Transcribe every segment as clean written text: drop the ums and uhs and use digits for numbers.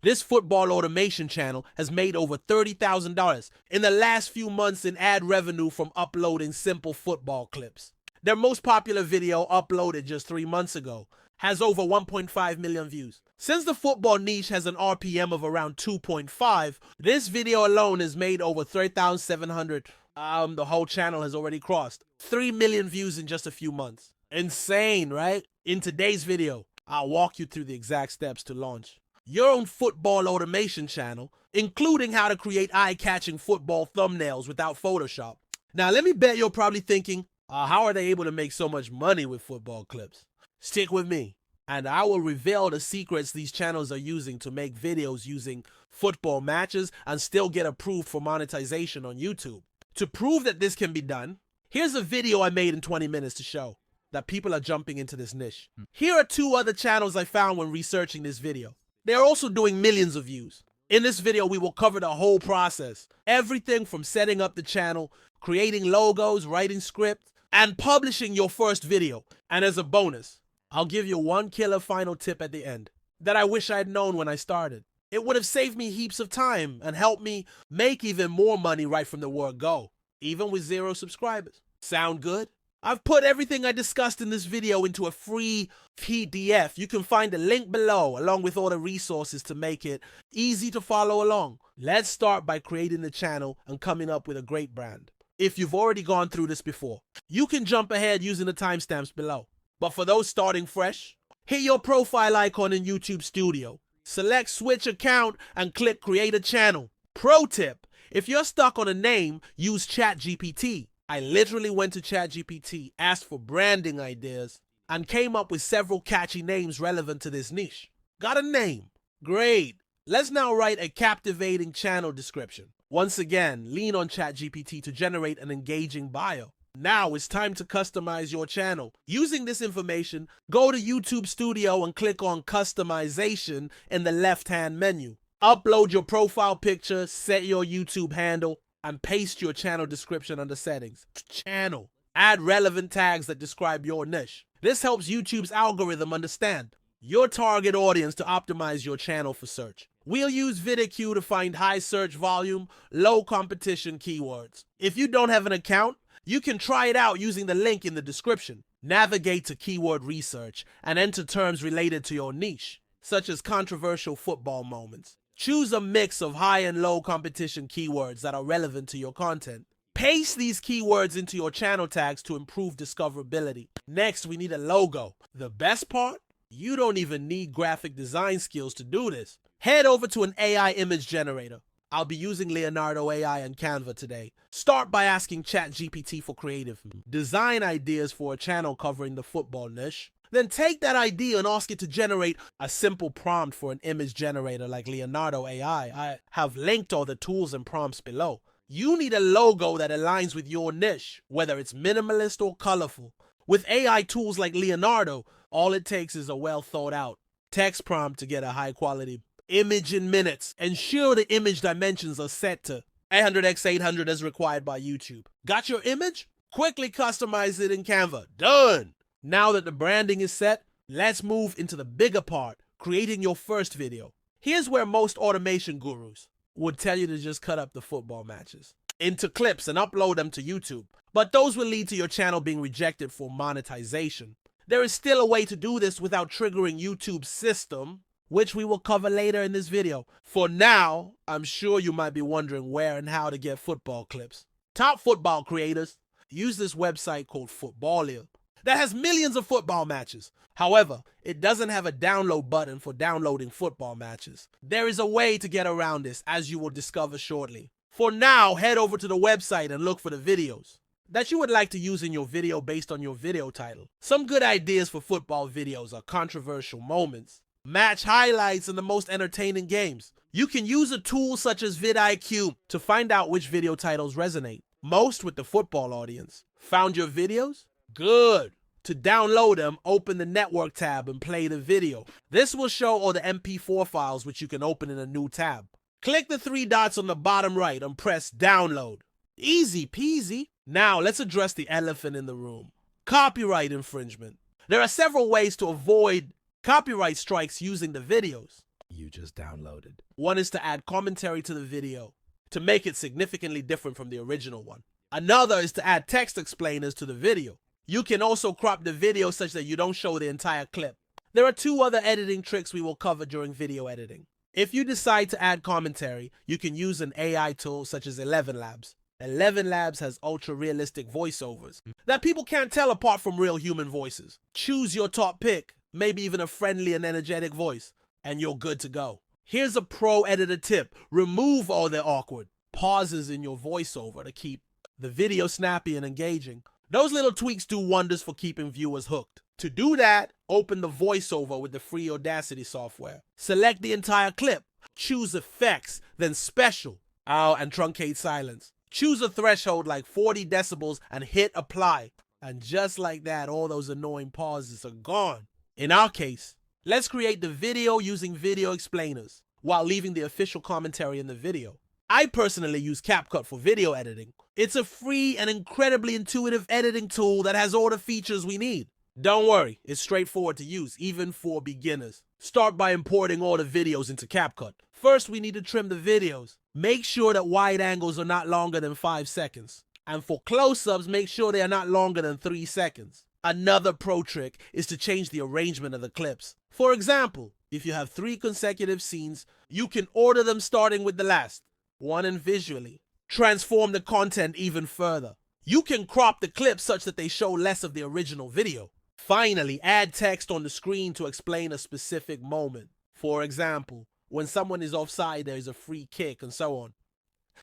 This football automation channel has made over $30,000 in the last few months in ad revenue from uploading simple football clips. Their most popular video, uploaded just 3 months ago, has over 1.5 million views. Since the football niche has an RPM of around 2.5, this video alone has made over 3,700. The whole channel has already crossed 3 million views in just a few months. Insane, right? In today's video, I'll walk you through the exact steps to launch your own football automation channel, including how to create eye-catching football thumbnails without Photoshop. Now, let me bet you're probably thinking, how are they able to make so much money with football clips? Stick with me, and I will reveal the secrets these channels are using to make videos using football matches and still get approved for monetization on YouTube. To prove that this can be done, here's a video I made in 20 minutes to show that people are jumping into this niche. Here are 2 other channels I found when researching this video. They are also doing millions of views. In this video, we will cover the whole process. Everything from setting up the channel, creating logos, writing scripts, and publishing your first video. And as a bonus, I'll give you one killer final tip at the end that I wish I had known when I started. It would have saved me heaps of time and helped me make even more money right from the word go, even with 0 subscribers. Sound good? I've put everything I discussed in this video into a free PDF. You can find the link below along with all the resources to make it easy to follow along. Let's start by creating the channel and coming up with a great brand. If you've already gone through this before, you can jump ahead using the timestamps below. But for those starting fresh, hit your profile icon in YouTube Studio. Select Switch Account and click Create a Channel. Pro tip, if you're stuck on a name, use ChatGPT. I literally went to ChatGPT, asked for branding ideas, and came up with several catchy names relevant to this niche. Got a name? Great. Let's now write a captivating channel description. Once again, lean on ChatGPT to generate an engaging bio. Now it's time to customize your channel. Using this information, go to YouTube Studio and click on Customization in the left-hand menu. Upload your profile picture, set your YouTube handle, and paste your channel description under Settings. Channel. Add relevant tags that describe your niche. This helps YouTube's algorithm understand your target audience to optimize your channel for search. We'll use VidIQ to find high search volume, low competition keywords. If you don't have an account, you can try it out using the link in the description. Navigate to keyword research and enter terms related to your niche, such as controversial football moments. Choose a mix of high and low competition keywords that are relevant to your content. Paste these keywords into your channel tags to improve discoverability. Next, we need a logo. The best part? You don't even need graphic design skills to do this. Head over to an AI image generator. I'll be using Leonardo AI and Canva today. Start by asking ChatGPT for creative design ideas for a channel covering the football niche. Then take that idea and ask it to generate a simple prompt for an image generator like Leonardo AI. I have linked all the tools and prompts below. You need a logo that aligns with your niche, whether it's minimalist or colorful. With AI tools like Leonardo, all it takes is a well thought out text prompt to get a high quality image in minutes. Ensure the image dimensions are set to 800x800 as required by YouTube. Got your image? Quickly customize it in Canva. Done! Now that the branding is set, let's move into the bigger part, creating your first video. Here's where most automation gurus would tell you to just cut up the football matches into clips and upload them to YouTube. But those will lead to your channel being rejected for monetization. There is still a way to do this without triggering YouTube's system, which we will cover later in this video. For now, I'm sure you might be wondering where and how to get football clips. Top football creators use this website called Footballia that has millions of football matches. However, it doesn't have a download button for downloading football matches. There is a way to get around this, as you will discover shortly. For now, head over to the website and look for the videos that you would like to use in your video based on your video title. Some good ideas for football videos are controversial moments, match highlights, and the most entertaining games. You can use a tool such as vidIQ to find out which video titles resonate most with the football audience. Found your videos? Good. To download them, open the network tab and play the video. This will show all the MP4 files which you can open in a new tab. Click the 3 dots on the bottom right and press download. Easy peasy. Now let's address the elephant in the room. Copyright infringement. There are several ways to avoid copyright strikes using the videos. you just downloaded. One is to add commentary to the video to make it significantly different from the original one. Another is to add text explainers to the video. You can also crop the video such that you don't show the entire clip. There are 2 other editing tricks we will cover during video editing. If you decide to add commentary, you can use an AI tool such as 11 Labs. 11 Labs has ultra-realistic voiceovers that people can't tell apart from real human voices. Choose your top pick, maybe even a friendly and energetic voice, and you're good to go. Here's a pro editor tip. Remove all the awkward pauses in your voiceover to keep the video snappy and engaging. Those little tweaks do wonders for keeping viewers hooked. To do that, open the voiceover with the free Audacity software. Select the entire clip. Choose effects, then special, and truncate silence. Choose a threshold like 40 decibels and hit apply. And just like that, all those annoying pauses are gone. In our case, let's create the video using video explainers while leaving the official commentary in the video. I personally use CapCut for video editing. It's a free and incredibly intuitive editing tool that has all the features we need. Don't worry, it's straightforward to use, even for beginners. Start by importing all the videos into CapCut. First, we need to trim the videos. Make sure that wide angles are not longer than 5 seconds. And for close-ups, make sure they are not longer than 3 seconds. Another pro trick is to change the arrangement of the clips. For example, if you have 3 consecutive scenes, you can order them starting with the last one and visually transform the content even further. You can crop the clips such that they show less of the original video. Finally, add text on the screen to explain a specific moment. For example, when someone is offside, there is a free kick and so on.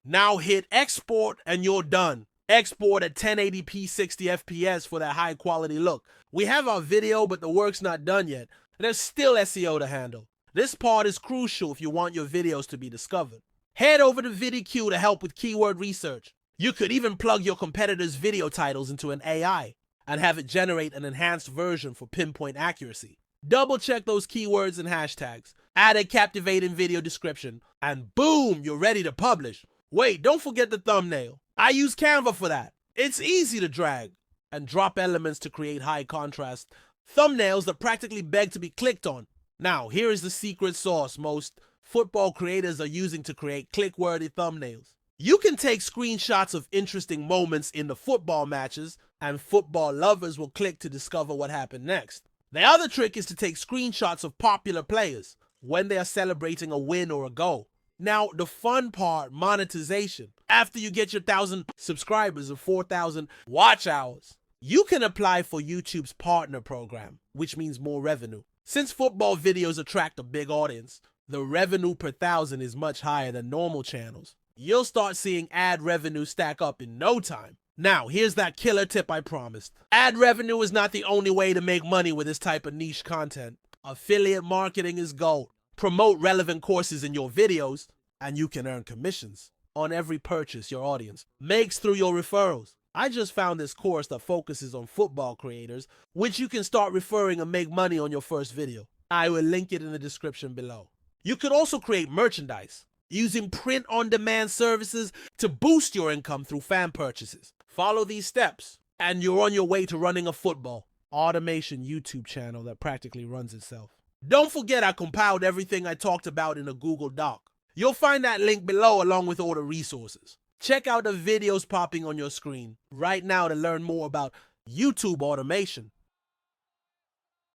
Now hit export and you're done. Export at 1080p 60 FPS for that high quality look. We have our video, but the work's not done yet. There's still SEO to handle. This part is crucial if you want your videos to be discovered. Head over to VidiQ to help with keyword research. You could even plug your competitors' video titles into an AI and have it generate an enhanced version for pinpoint accuracy. Double check those keywords and hashtags. Add a captivating video description, and boom, you're ready to publish. Wait, don't forget the thumbnail. I use Canva for that. It's easy to drag and drop elements to create high contrast thumbnails that practically beg to be clicked on. Now, here is the secret sauce most football creators are using to create click-worthy thumbnails. You can take screenshots of interesting moments in the football matches, and football lovers will click to discover what happened next. The other trick is to take screenshots of popular players when they are celebrating a win or a goal. Now, the fun part, monetization. After you get your 1,000 subscribers or 4,000 watch hours, you can apply for YouTube's partner program, which means more revenue. Since football videos attract a big audience, the revenue per 1,000 is much higher than normal channels. You'll start seeing ad revenue stack up in no time. Now, here's that killer tip I promised. Ad revenue is not the only way to make money with this type of niche content. Affiliate marketing is gold. Promote relevant courses in your videos, and you can earn commissions on every purchase your audience makes through your referrals. I just found this course that focuses on football creators, which you can start referring and make money on your first video. I will link it in the description below. You could also create merchandise using print-on-demand services to boost your income through fan purchases. Follow these steps, and you're on your way to running a football automation YouTube channel that practically runs itself. Don't forget I compiled everything I talked about in a Google Doc. You'll find that link below along with all the resources. Check out the videos popping on your screen right now to learn more about YouTube automation.